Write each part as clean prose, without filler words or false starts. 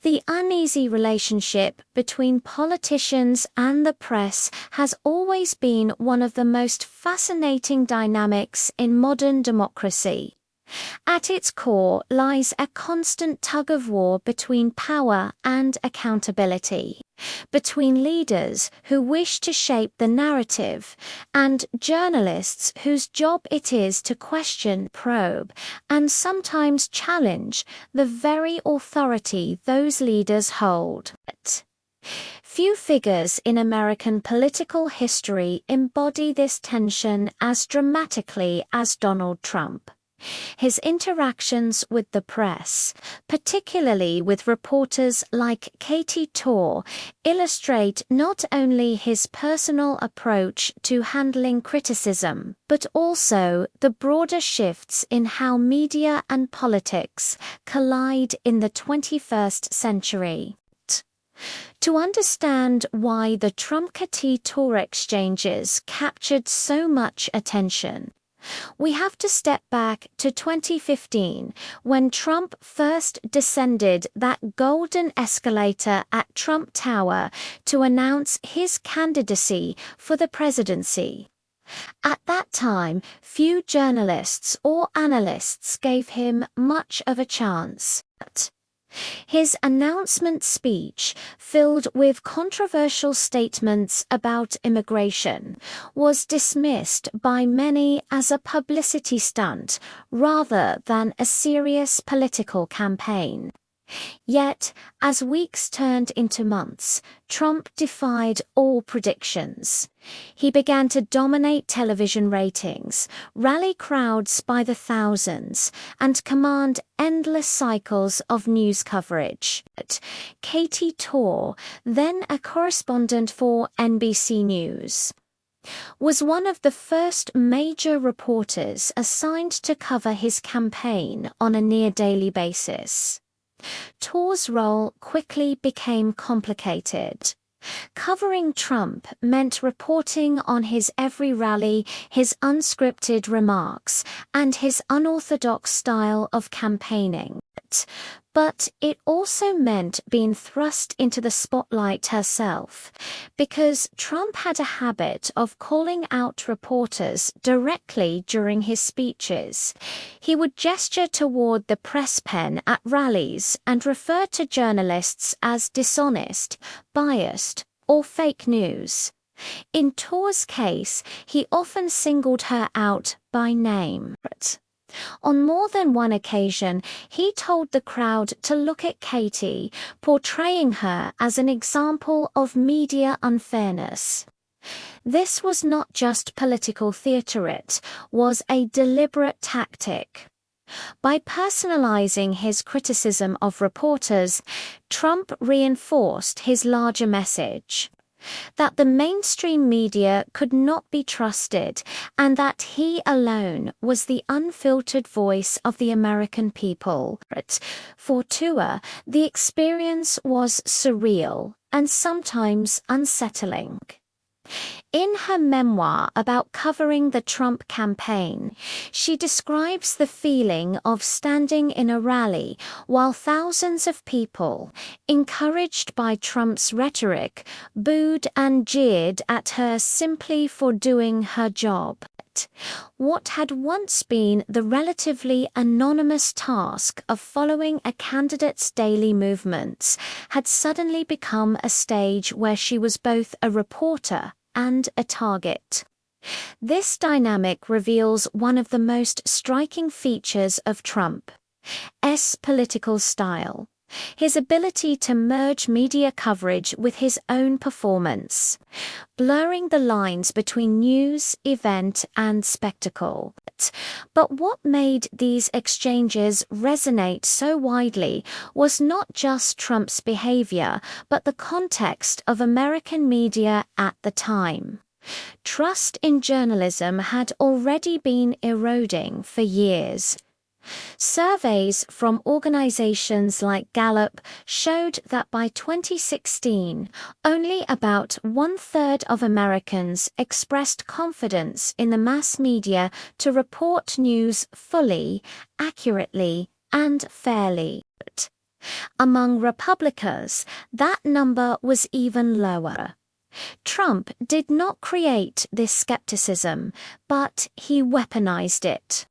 The uneasy relationship between politicians and the press has always been one of the most fascinating dynamics in modern democracy. At its core lies a constant tug-of-war between power and accountability, between leaders who wish to shape the narrative and journalists whose job it is to question, probe, and sometimes challenge the very authority those leaders hold. Few figures in American political history embody this tension as dramatically as Donald Trump. His interactions with the press, particularly with reporters like Katie Tur, illustrate not only his personal approach to handling criticism, but also the broader shifts in how media and politics collide in the 21st century. To understand why the Trump-Katie Tur exchanges captured so much attention, we have to step back to 2015, when Trump first descended that golden escalator at Trump Tower to announce his candidacy for the presidency. At that time, few journalists or analysts gave him much of a chance. His announcement speech, filled with controversial statements about immigration, was dismissed by many as a publicity stunt rather than a serious political campaign. Yet, as weeks turned into months, Trump defied all predictions. He began to dominate television ratings, rally crowds by the thousands, and command endless cycles of news coverage. Katie Tur, then a correspondent for NBC News, was one of the first major reporters assigned to cover his campaign on a near-daily basis. Tur's role quickly became complicated. Covering Trump meant reporting on his every rally, his unscripted remarks, and his unorthodox style of campaigning. But it also meant being thrust into the spotlight herself, because Trump had a habit of calling out reporters directly during his speeches. He would gesture toward the press pen at rallies and refer to journalists as dishonest, biased, or fake news. In Tur's case, he often singled her out by name. On more than one occasion, he told the crowd to look at Katie, portraying her as an example of media unfairness. This was not just political theater, it was a deliberate tactic. By personalizing his criticism of reporters, Trump reinforced his larger message: that the mainstream media could not be trusted, and that he alone was the unfiltered voice of the American people. For Tur, the experience was surreal and sometimes unsettling. In her memoir about covering the Trump campaign, she describes the feeling of standing in a rally while thousands of people, encouraged by Trump's rhetoric, booed and jeered at her simply for doing her job. What had once been the relatively anonymous task of following a candidate's daily movements had suddenly become a stage where she was both a reporter and a target. This dynamic reveals one of the most striking features of Trump's political style: his ability to merge media coverage with his own performance, blurring the lines between news, event, and spectacle. But what made these exchanges resonate so widely was not just Trump's behavior, but the context of American media at the time. Trust in journalism had already been eroding for years. Surveys from organizations like Gallup showed that by 2016, only about 1/3 of Americans expressed confidence in the mass media to report news fully, accurately, and fairly. Among Republicans, that number was even lower. Trump did not create this skepticism, but he weaponized it.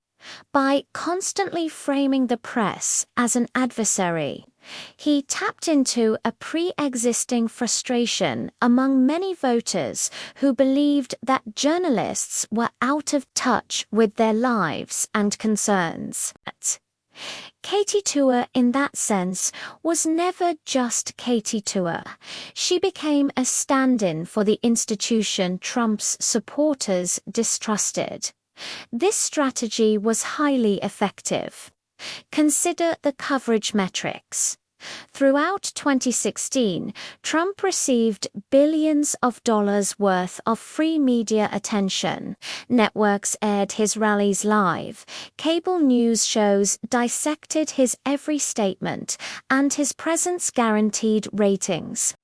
By constantly framing the press as an adversary, he tapped into a pre-existing frustration among many voters who believed that journalists were out of touch with their lives and concerns. Katie Tur, in that sense, was never just Katie Tur. She became a stand-in for the institution Trump's supporters distrusted. This strategy was highly effective. Consider the coverage metrics. Throughout 2016, Trump received billions of dollars worth of free media attention. Networks aired his rallies live. Cable news shows dissected his every statement, and his presence guaranteed ratings.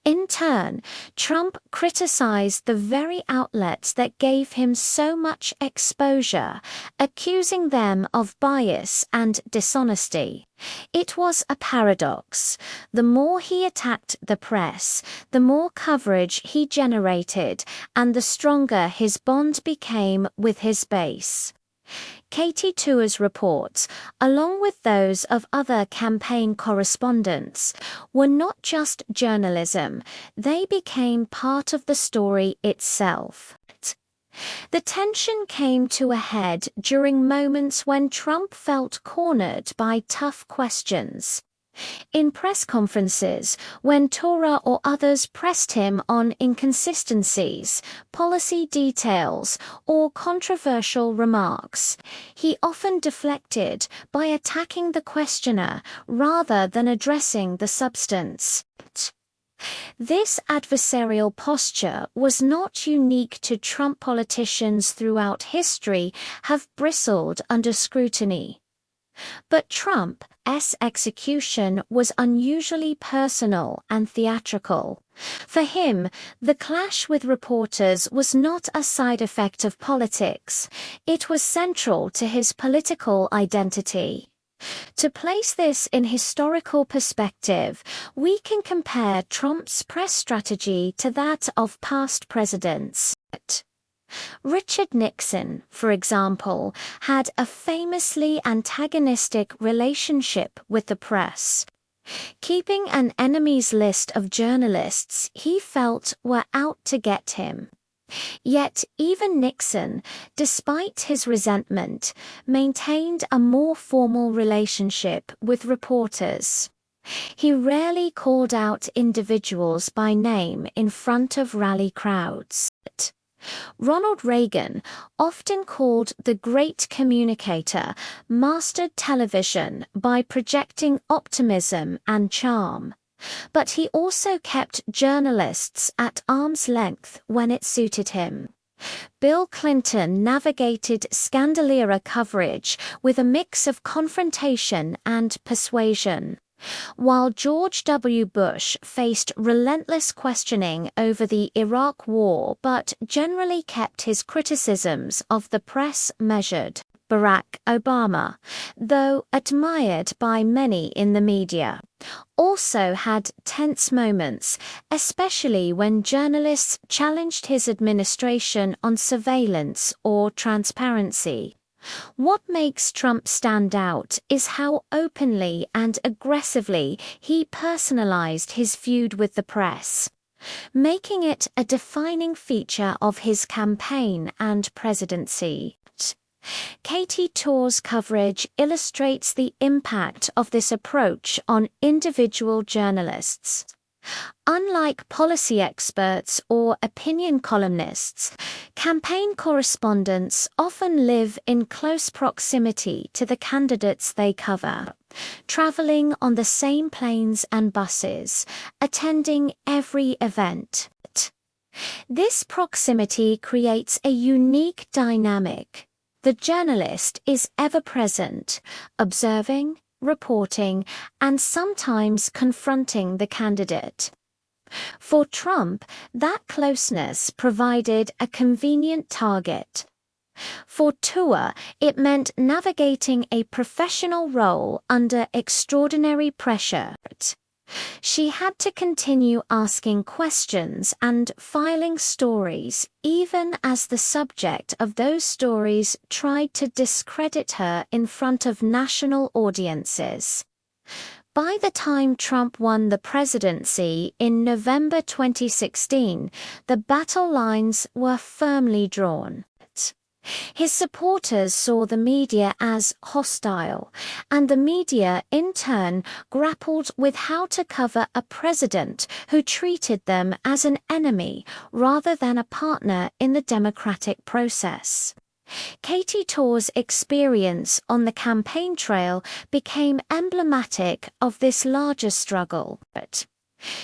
In turn, Trump criticized the very outlets that gave him so much exposure, accusing them of bias and dishonesty. It was a paradox. The more he attacked the press, the more coverage he generated, and the stronger his bond became with his base. Katie Tur's reports, along with those of other campaign correspondents, were not just journalism, they became part of the story itself. The tension came to a head during moments when Trump felt cornered by tough questions. In press conferences, when Tur or others pressed him on inconsistencies, policy details, or controversial remarks, he often deflected by attacking the questioner rather than addressing the substance. This adversarial posture was not unique to Trump. Politicians throughout history have bristled under scrutiny. But Trump's execution was unusually personal and theatrical. For him, the clash with reporters was not a side effect of politics, it was central to his political identity. To place this in historical perspective, we can compare Trump's press strategy to that of past presidents. Richard Nixon, for example, had a famously antagonistic relationship with the press. Keeping an enemies list of journalists he felt were out to get him. Yet even Nixon, despite his resentment, maintained a more formal relationship with reporters. He rarely called out individuals by name in front of rally crowds. Ronald Reagan, often called the great communicator, mastered television by projecting optimism and charm. But he also kept journalists at arm's length when it suited him. Bill Clinton navigated scandal-era coverage with a mix of confrontation and persuasion, while George W. Bush faced relentless questioning over the Iraq War but generally kept his criticisms of the press measured. Barack Obama, though admired by many in the media, also had tense moments, especially when journalists challenged his administration on surveillance or transparency. What makes Trump stand out is how openly and aggressively he personalized his feud with the press, making it a defining feature of his campaign and presidency. Katie Tur's coverage illustrates the impact of this approach on individual journalists. Unlike policy experts or opinion columnists, campaign correspondents often live in close proximity to the candidates they cover, traveling on the same planes and buses, attending every event. This proximity creates a unique dynamic. The journalist is ever present, observing, reporting, and sometimes confronting the candidate. For Trump, that closeness provided a convenient target. For Tur, it meant navigating a professional role under extraordinary pressure. She had to continue asking questions and filing stories, even as the subject of those stories tried to discredit her in front of national audiences. By the time Trump won the presidency in November 2016, the battle lines were firmly drawn. His supporters saw the media as hostile, and the media, in turn, grappled with how to cover a president who treated them as an enemy rather than a partner in the democratic process. Katie Tur's experience on the campaign trail became emblematic of this larger struggle.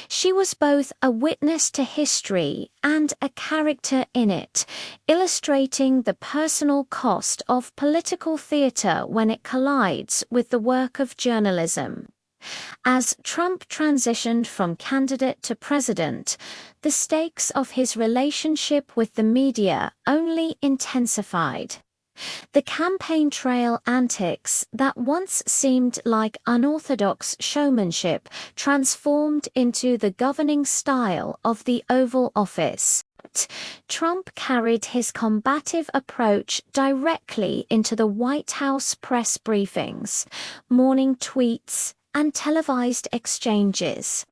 She was both a witness to history and a character in it, illustrating the personal cost of political theater when it collides with the work of journalism. As Trump transitioned from candidate to president, the stakes of his relationship with the media only intensified. The campaign trail antics that once seemed like unorthodox showmanship transformed into the governing style of the Oval Office. Trump carried his combative approach directly into the White House press briefings, morning tweets, and televised exchanges.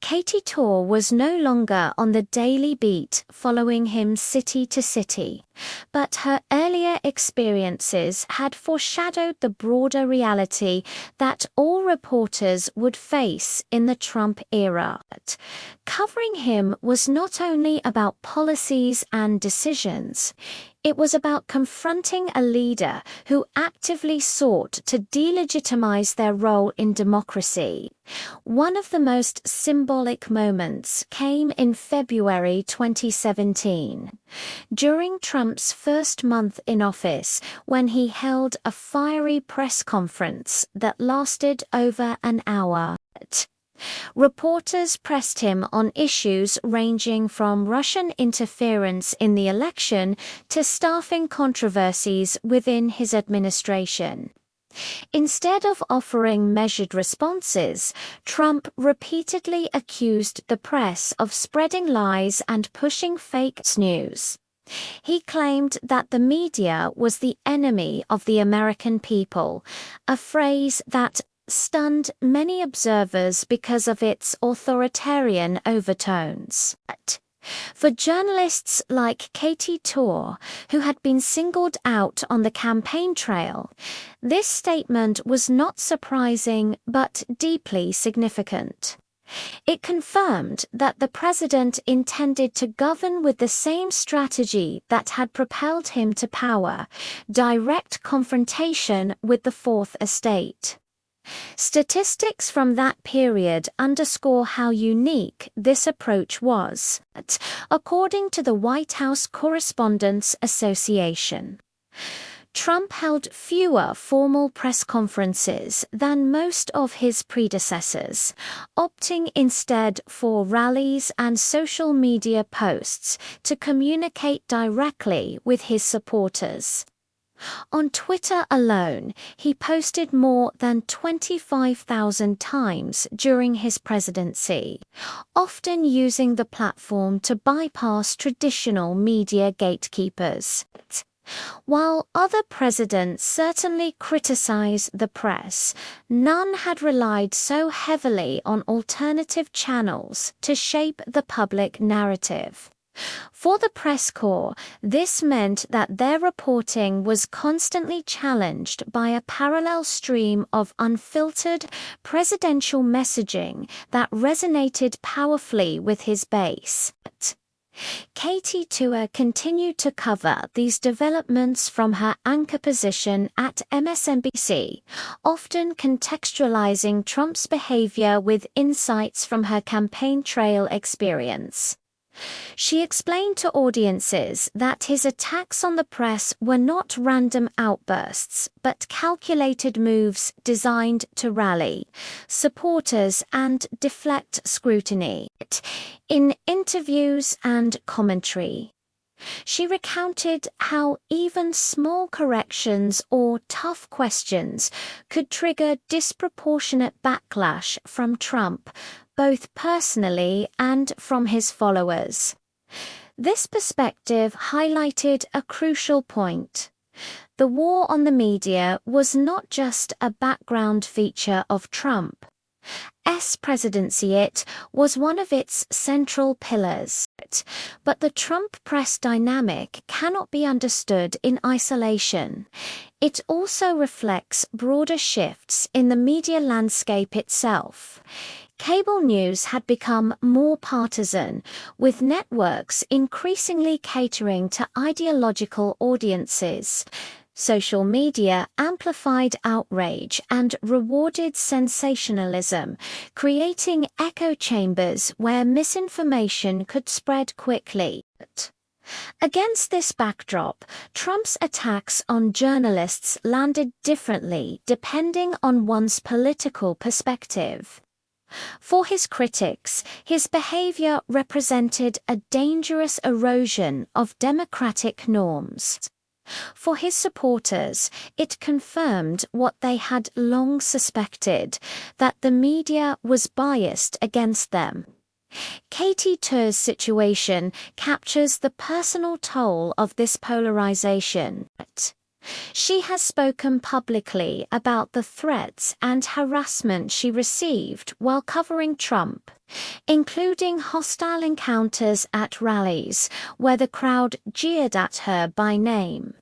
Katie Tur was no longer on the daily beat following him city to city, but her earlier experiences had foreshadowed the broader reality that all reporters would face in the Trump era. Covering him was not only about policies and decisions, it was about confronting a leader who actively sought to delegitimize their role in democracy. One of the most symbolic moments came in February 2017, during Trump's first month in office, when he held a fiery press conference that lasted over an hour. Reporters pressed him on issues ranging from Russian interference in the election to staffing controversies within his administration. Instead of offering measured responses, Trump repeatedly accused the press of spreading lies and pushing fake news. He claimed that the media was the enemy of the American people, a phrase that stunned many observers because of its authoritarian overtones. For journalists like Katie Tur, who had been singled out on the campaign trail, this statement was not surprising but deeply significant. It confirmed that the president intended to govern with the same strategy that had propelled him to power: direct confrontation with the Fourth Estate. Statistics from that period underscore how unique this approach was, according to the White House Correspondents Association. Trump held fewer formal press conferences than most of his predecessors, opting instead for rallies and social media posts to communicate directly with his supporters. On Twitter alone, he posted more than 25,000 times during his presidency, often using the platform to bypass traditional media gatekeepers. While other presidents certainly criticize the press, none had relied so heavily on alternative channels to shape the public narrative. For the press corps, this meant that their reporting was constantly challenged by a parallel stream of unfiltered presidential messaging that resonated powerfully with his base. Katie Tur continued to cover these developments from her anchor position at MSNBC, often contextualizing Trump's behavior with insights from her campaign trail experience. She explained to audiences that his attacks on the press were not random outbursts, but calculated moves designed to rally supporters and deflect scrutiny. In interviews and commentary, She recounted how even small corrections or tough questions could trigger disproportionate backlash from Trump, both personally and from his followers. This perspective highlighted a crucial point. The war on the media was not just a background feature of Trump's presidency, it was one of its central pillars. But the Trump press dynamic cannot be understood in isolation. It also reflects broader shifts in the media landscape itself. Cable news had become more partisan, with networks increasingly catering to ideological audiences. Social media amplified outrage and rewarded sensationalism, creating echo chambers where misinformation could spread quickly. Against this backdrop, Trump's attacks on journalists landed differently depending on one's political perspective. For his critics, his behavior represented a dangerous erosion of democratic norms. For his supporters, it confirmed what they had long suspected, that the media was biased against them. Katie Tur's situation captures the personal toll of this polarization. She has spoken publicly about the threats and harassment she received while covering Trump, including hostile encounters at rallies where the crowd jeered at her by name.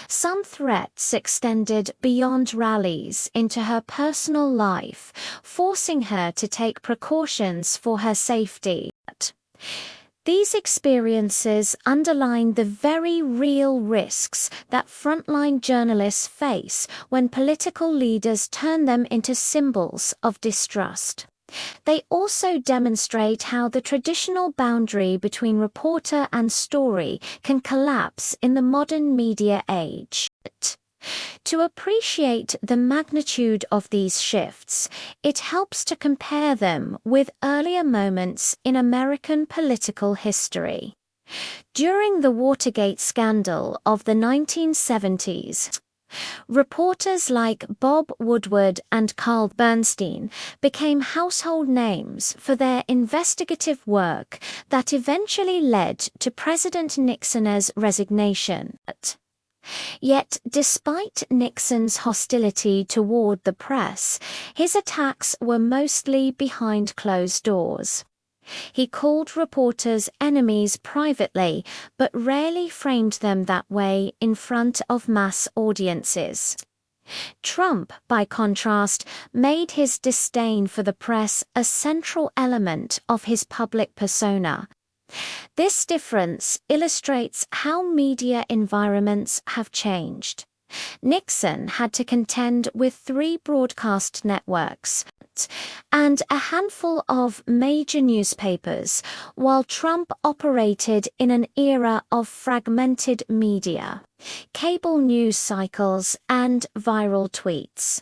Some threats extended beyond rallies into her personal life, forcing her to take precautions for her safety. These experiences underline the very real risks that frontline journalists face when political leaders turn them into symbols of distrust. They also demonstrate how the traditional boundary between reporter and story can collapse in the modern media age. To appreciate the magnitude of these shifts, it helps to compare them with earlier moments in American political history. During the Watergate scandal of the 1970s, reporters like Bob Woodward and Carl Bernstein became household names for their investigative work that eventually led to President Nixon's resignation. Yet, despite Nixon's hostility toward the press, his attacks were mostly behind closed doors. He called reporters enemies privately, but rarely framed them that way in front of mass audiences. Trump, by contrast, made his disdain for the press a central element of his public persona. This difference illustrates how media environments have changed. Nixon had to contend with 3 broadcast networks and a handful of major newspapers, while Trump operated in an era of fragmented media, cable news cycles, and viral tweets.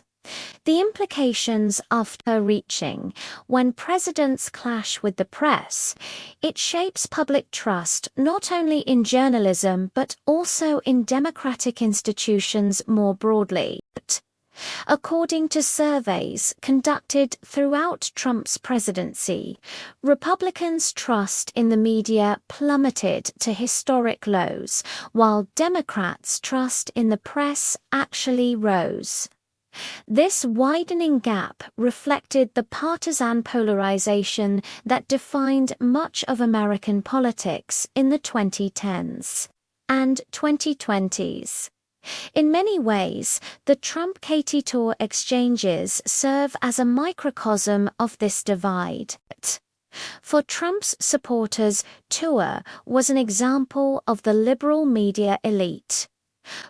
The implications are far-reaching. When presidents clash with the press, it shapes public trust not only in journalism but also in democratic institutions more broadly. According to surveys conducted throughout Trump's presidency, Republicans' trust in the media plummeted to historic lows, while Democrats' trust in the press actually rose. This widening gap reflected the partisan polarization that defined much of American politics in the 2010s and 2020s. In many ways, the Trump-Katie Tur exchanges serve as a microcosm of this divide. For Trump's supporters, Tur was an example of the liberal media elite.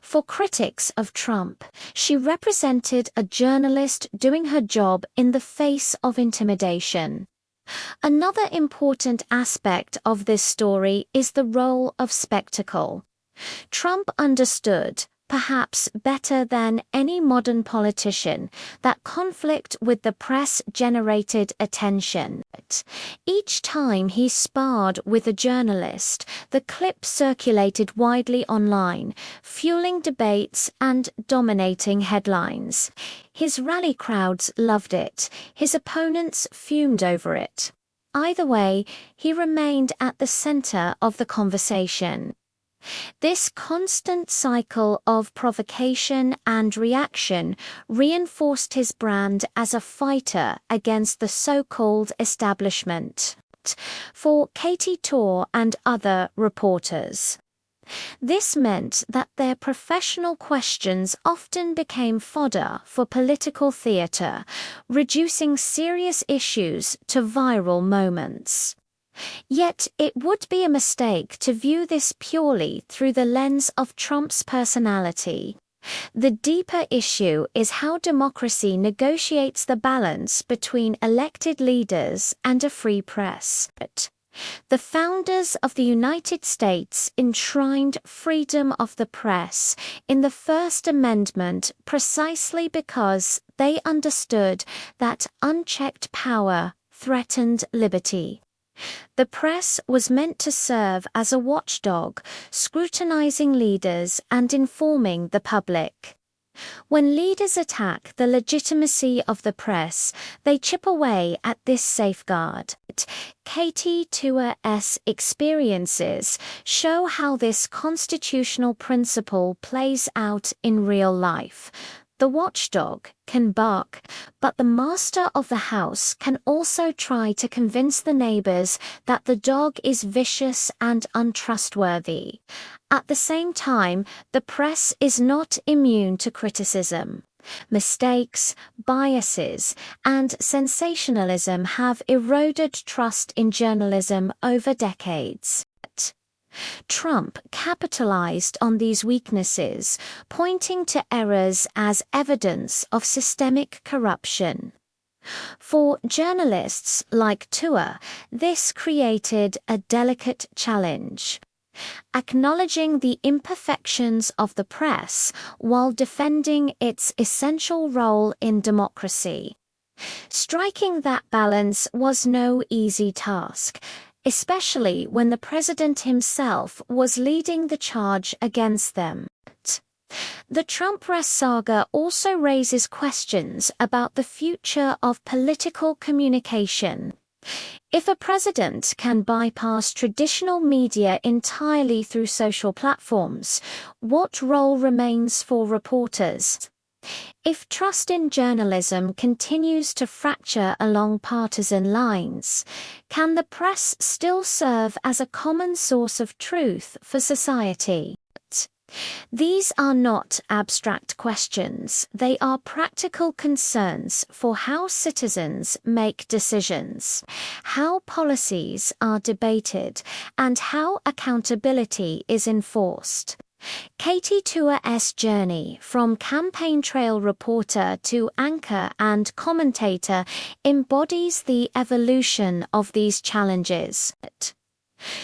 For critics of Trump, she represented a journalist doing her job in the face of intimidation. Another important aspect of this story is the role of spectacle. Trump understood perhaps better than any modern politician, that conflict with the press generated attention. Each time he sparred with a journalist, the clip circulated widely online, fueling debates and dominating headlines. His rally crowds loved it, his opponents fumed over it. Either way, he remained at the center of the conversation. This constant cycle of provocation and reaction reinforced his brand as a fighter against the so-called establishment. For Katie Tur and other reporters, this meant that their professional questions often became fodder for political theater, reducing serious issues to viral moments. Yet it would be a mistake to view this purely through the lens of Trump's personality. The deeper issue is how democracy negotiates the balance between elected leaders and a free press. The founders of the United States enshrined freedom of the press in the First Amendment precisely because they understood that unchecked power threatened liberty. The press was meant to serve as a watchdog, scrutinizing leaders and informing the public. When leaders attack the legitimacy of the press, they chip away at this safeguard. Katie Tur's experiences show how this constitutional principle plays out in real life. The watchdog can bark, but the master of the house can also try to convince the neighbors that the dog is vicious and untrustworthy. At the same time, the press is not immune to criticism. Mistakes, biases, and sensationalism have eroded trust in journalism over decades. Trump capitalized on these weaknesses, pointing to errors as evidence of systemic corruption. For journalists like Tur, this created a delicate challenge. Acknowledging the imperfections of the press while defending its essential role in democracy. Striking that balance was no easy task, especially when the president himself was leading the charge against them. The Trump press saga also raises questions about the future of political communication. If a president can bypass traditional media entirely through social platforms, what role remains for reporters? If trust in journalism continues to fracture along partisan lines, can the press still serve as a common source of truth for society? These are not abstract questions, they are practical concerns for how citizens make decisions, how policies are debated, and how accountability is enforced. Katie Tur's journey from campaign trail reporter to anchor and commentator embodies the evolution of these challenges.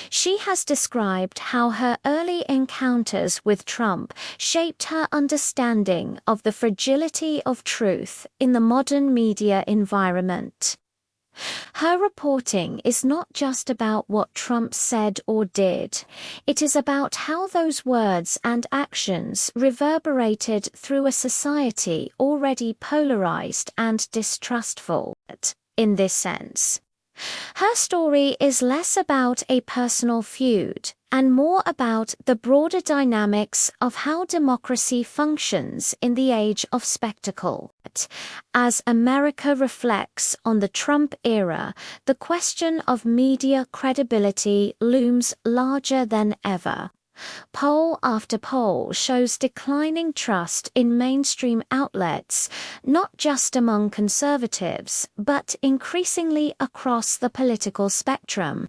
She has described how her early encounters with Trump shaped her understanding of the fragility of truth in the modern media environment. Her reporting is not just about what Trump said or did. It is about how those words and actions reverberated through a society already polarized and distrustful. In this sense, her story is less about a personal feud and more about the broader dynamics of how democracy functions in the age of spectacle. As America reflects on the Trump era, the question of media credibility looms larger than ever. Poll after poll shows declining trust in mainstream outlets, not just among conservatives, but increasingly across the political spectrum.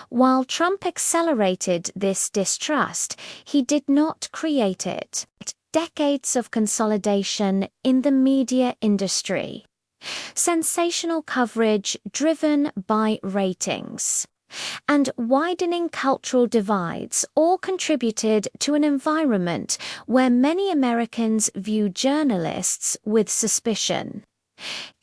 While Trump accelerated this distrust, he did not create it. Decades of consolidation in the media industry. Sensational coverage driven by ratings. And widening cultural divides all contributed to an environment where many Americans view journalists with suspicion.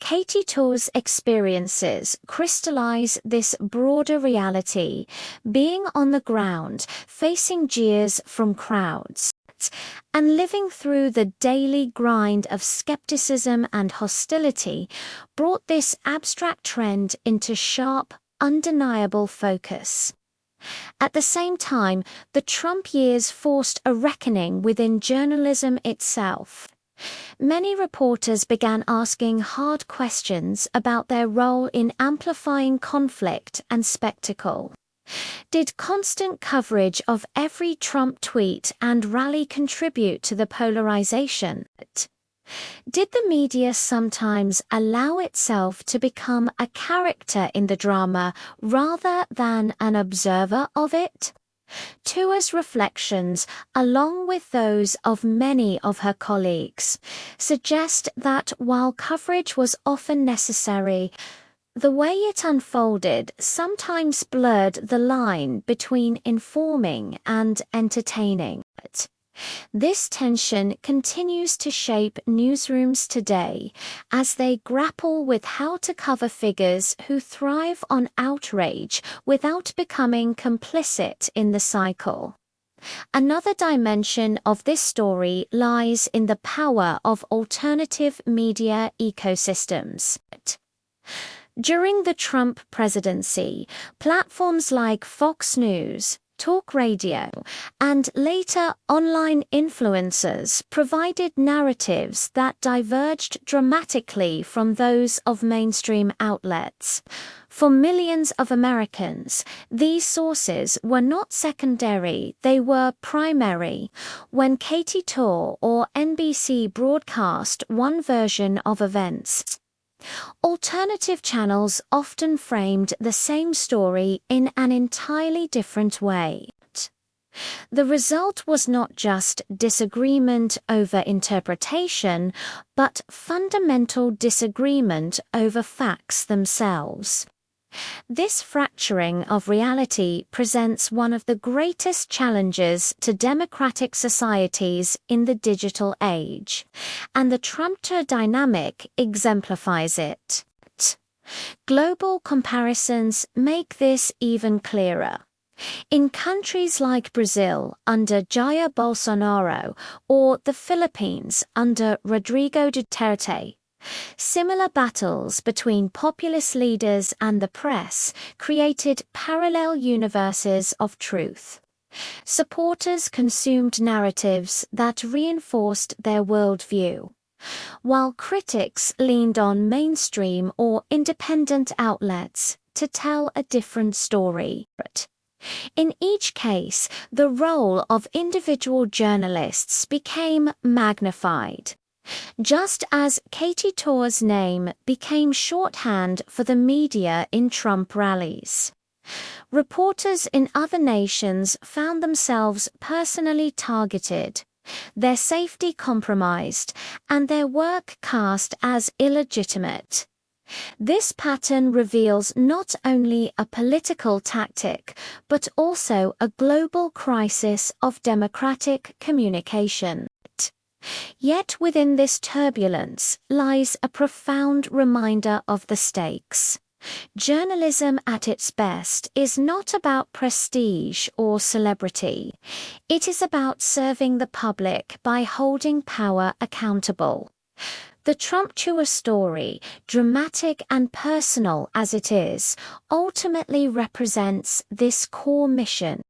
Katie Tur's experiences crystallize this broader reality, being on the ground, facing jeers from crowds, and living through the daily grind of skepticism and hostility brought this abstract trend into sharp, undeniable focus. At the same time, the Trump years forced a reckoning within journalism itself. Many reporters began asking hard questions about their role in amplifying conflict and spectacle. Did constant coverage of every Trump tweet and rally contribute to the polarization? Did the media sometimes allow itself to become a character in the drama rather than an observer of it? Tur's reflections, along with those of many of her colleagues, suggest that while coverage was often necessary, the way it unfolded sometimes blurred the line between informing and entertaining. This tension continues to shape newsrooms today as they grapple with how to cover figures who thrive on outrage without becoming complicit in the cycle. Another dimension of this story lies in the power of alternative media ecosystems. During the Trump presidency, platforms like Fox News, talk radio, and later online influencers provided narratives that diverged dramatically from those of mainstream outlets. For millions of Americans, these sources were not secondary, they were primary. When Katie Tur or NBC broadcast one version of events, alternative channels often framed the same story in an entirely different way. The result was not just disagreement over interpretation, but fundamental disagreement over facts themselves. This fracturing of reality presents one of the greatest challenges to democratic societies in the digital age, and the Trump-Tur dynamic exemplifies it. Global comparisons make this even clearer. In countries like Brazil under Jair Bolsonaro or the Philippines under Rodrigo Duterte, similar battles between populist leaders and the press created parallel universes of truth. Supporters consumed narratives that reinforced their worldview, while critics leaned on mainstream or independent outlets to tell a different story. In each case, the role of individual journalists became magnified. Just as Katie Tur's name became shorthand for the media in Trump rallies, reporters in other nations found themselves personally targeted, their safety compromised, and their work cast as illegitimate. This pattern reveals not only a political tactic, but also a global crisis of democratic communication. Yet within this turbulence lies a profound reminder of the stakes. Journalism at its best is not about prestige or celebrity. It is about serving the public by holding power accountable. The Trump-Tur story, dramatic and personal as it is, ultimately represents this core mission.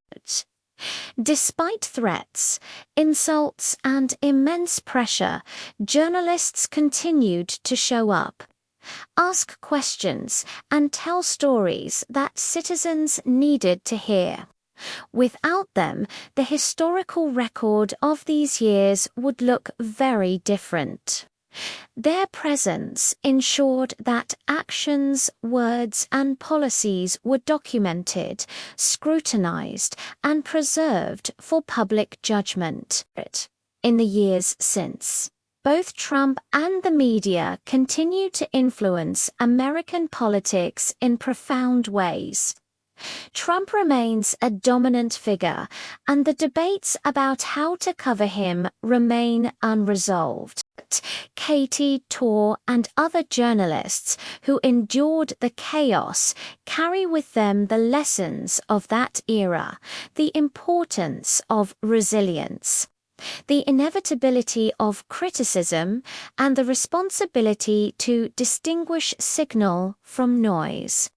Despite threats, insults, and immense pressure, journalists continued to show up, ask questions, and tell stories that citizens needed to hear. Without them, the historical record of these years would look very different. Their presence ensured that actions, words, and policies were documented, scrutinized, and preserved for public judgment. In the years since, both Trump and the media continue to influence American politics in profound ways. Trump remains a dominant figure, and the debates about how to cover him remain unresolved. Katie Tur and other journalists who endured the chaos carry with them the lessons of that era, the importance of resilience, the inevitability of criticism, and the responsibility to distinguish signal from noise.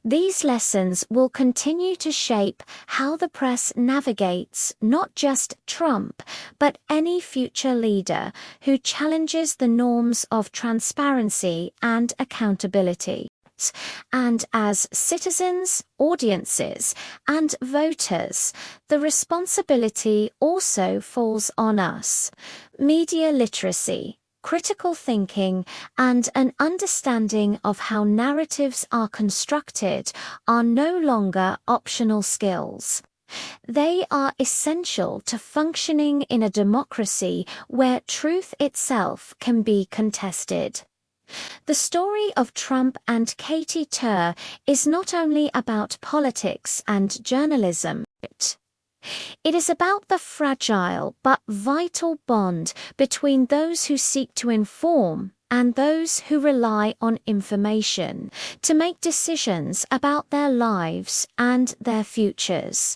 These lessons will continue to shape how the press navigates not just Trump, but any future leader who challenges the norms of transparency and accountability. And as citizens, audiences, and voters, the responsibility also falls on us. Media literacy, critical thinking, and an understanding of how narratives are constructed are no longer optional skills. They are essential to functioning in a democracy where truth itself can be contested. The story of Trump and Katie Tur is not only about politics and journalism. It is about the fragile but vital bond between those who seek to inform and those who rely on information to make decisions about their lives and their futures.